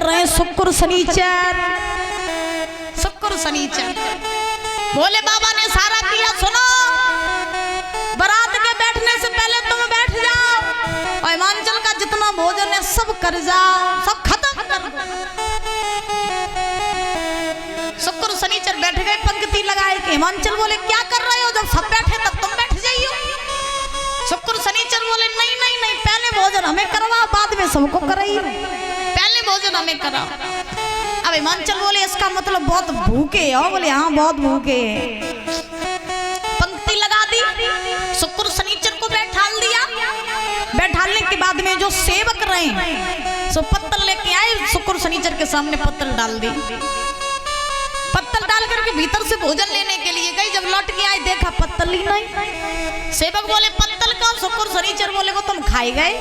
कर रहे हैं शुक्र शनिचर, शुक्र शनिचर। भोले बाबा ने सारा किया, सुनो बारात के बैठने से पहले तुम बैठ जाओ और हिमांचल का जितना भोजन है सब कर जाओ, सब खत्म कर दो। शुक्र शनिचर बैठ गए पंक्ति लगाए कि हिमांचल बोले क्या कर रहे हो, जब सब बैठे तब तुम बैठ जाइयो। शुक्र शनिचर बोले नहीं नहीं नहीं, पहले भोजन हमें करवाओ, बाद में सबको कराइए, पहले भोजन हमें कराओ। अब हिमांचल बोले इसका मतलब बहुत भूखे हो, बोले हाँ बहुत भूखे हैं। पंक्ति लगा दी, शुक्र शनिचर को बैठाल दिया। बैठालने के बाद में जो सेवक रहे सो पत्तल लेके आए, शुक्र शनिचर के सामने पत्तल डाल दी। पत्तल डाल करके भीतर से भोजन लेने के लिए गई, जब लौट के आई देखा पत्तल ही नहीं। सेवक बोले पत्तल का, शुक्र शनिचर बोले वो तुम खाए गए।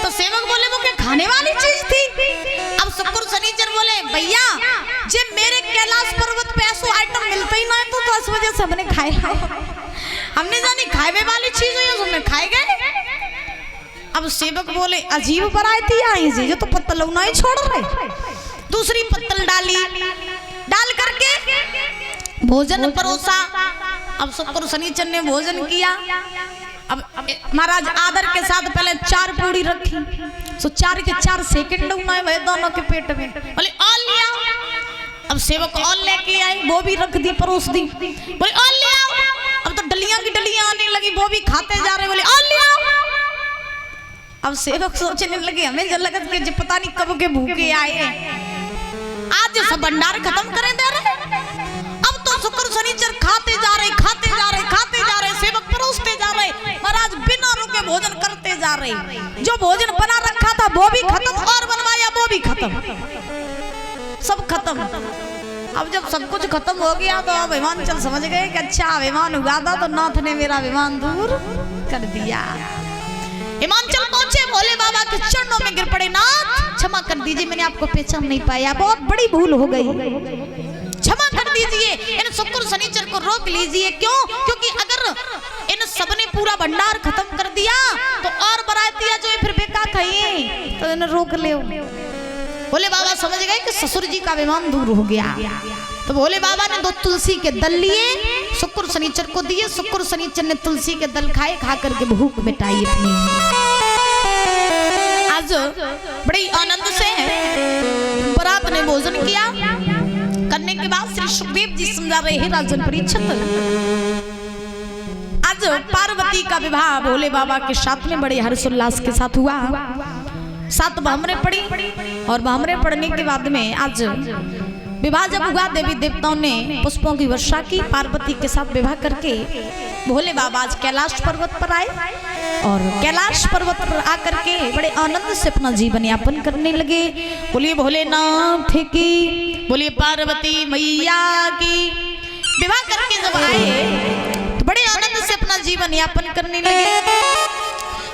तो सेवक बोले वो क्या खाने वाली चीज थी। अब शुक्र शनिचर बोले भैया जे मेरे कैलाश पर्वत पे ऐसा आइटम मिलता ही ना तो इस वजह से हमने खाए, हमने जानी खाए वाली चीज है हमने खाए गए। अब सेवक बोले अजीब वैरायटी आई जी, जो तो पत्तल नहीं छोड़ रहे। दूसरी पत्तल डाली, डाल करके भोजन परोसा। अब शुक्र शनिचर ने भोजन किया। अब महाराज आदर के साथ पहले 4 पूड़ी रखी, सो 4 के 4 सेकंड उमाए हुए दोनों के पेट में, बोले ऑल लिया। अब सेवक ऑल लेके आए, वो भी रख दी, परोस दी, बोले ऑल लिया। अब तो डलियां की डलियां आने लगी, वो भी खाते जा रहे, बोले ऑल लिया। अब सेवक सोचने लगे हमें जब लगा कि पता नहीं कब के भूखे आए, आज सब भंडार खत्म करें दे रहे। अब तो शुक्र शनिचर खाते जा रहे, खाते जा रहे, खाते जा रहे, सेवक परोसते जा रहे, महाराज बिना रुके भोजन करते जा रहे। जो भोजन बना रखा था वो भी खत्म, और बनवाया वो भी खत्म, सब खत्म। अब जब सब कुछ खत्म हो गया तो अब हिमांचल समझ गए कि अच्छा अभिमान हुआ था तो नाथ ने मेरा अभिमान दूर कर दिया। हिमांचल पहुंचे, भोले बाबा के चरणों में गिर पड़े, नाथ क्षमा कर दीजिए, मैंने आपको पहचान नहीं पाया, बहुत बड़ी भूल हो गई, क्षमा कर दीजिए। इन शुक्र शनिचर को रोक लीजिए। क्यों? क्योंकि अगर इन सब ने पूरा भंडार खत्म कर दिया तो और बरातियां जो फिर बेका खाई, तो इन्हें रोक ले। भोले बाबा समझ गए कि ससुर जी का अभिमान दूर हो गया। तो भोले बाबा ने 2 तुलसी के दल लिए, शुक्र शनिचर को दिए। शुक्र शनिचर ने तुलसी के दल खाए, खा करके भूख मिटाई अपनी। आज बड़ी आनंद से बारात ने भोजन किया। करने के बाद श्री सुखदेव जी समझा रहे हैं राजन परीक्षित, आज पार्वती का विवाह भोले बाबा के साथ में बड़े हर्षोल्लास के साथ हुआ। 7 भामरे पड़ी और भामरे पड़ने के बाद में आज विवाह जब हुआ, देवी देवताओं ने पुष्पों की वर्षा की। पार्वती के साथ विवाह करके भोले बाबा आज कैलाश पर्वत पर आए और कैलाश पर्वत पर आकर के बड़े आनंद से अपना जीवन यापन करने लगे। बोलिए भोलेनाथ की, बोलिए पार्वती मैया की। विवाह करके जब आए तो बड़े आनंद से अपना जीवन यापन करने लगे।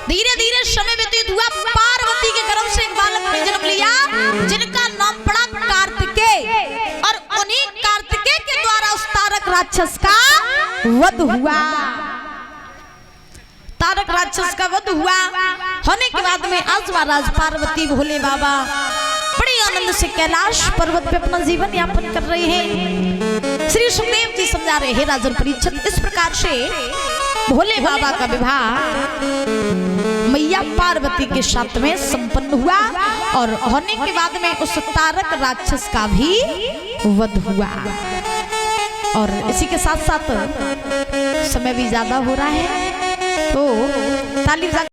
धीरे धीरे समय व्यतीत हुआ, पार्वती के गर्भ से एक बालक ने जन्म लिया जिनका नाम पड़ा कार्तिकेय, और उन्हीं कार्तिकेय के द्वारा उस तारक राक्षस का वध हुआ। तारक राक्षस का वध हुआ होने के बाद में आज महाराज पार्वती भोले बाबा बड़े आनंद से कैलाश पर्वत पे अपना जीवन यापन कर रहे हैं। श्री सुखदेव जी समझा रहे हैं राजन परीक्षित, इस प्रकार से भोले बाबा का विवाह मैया पार्वती के साथ में संपन्न हुआ और होने के बाद में उस तारक राक्षस का भी वध हुआ। और इसी के साथ साथ समय भी ज्यादा हो रहा है, तो ताली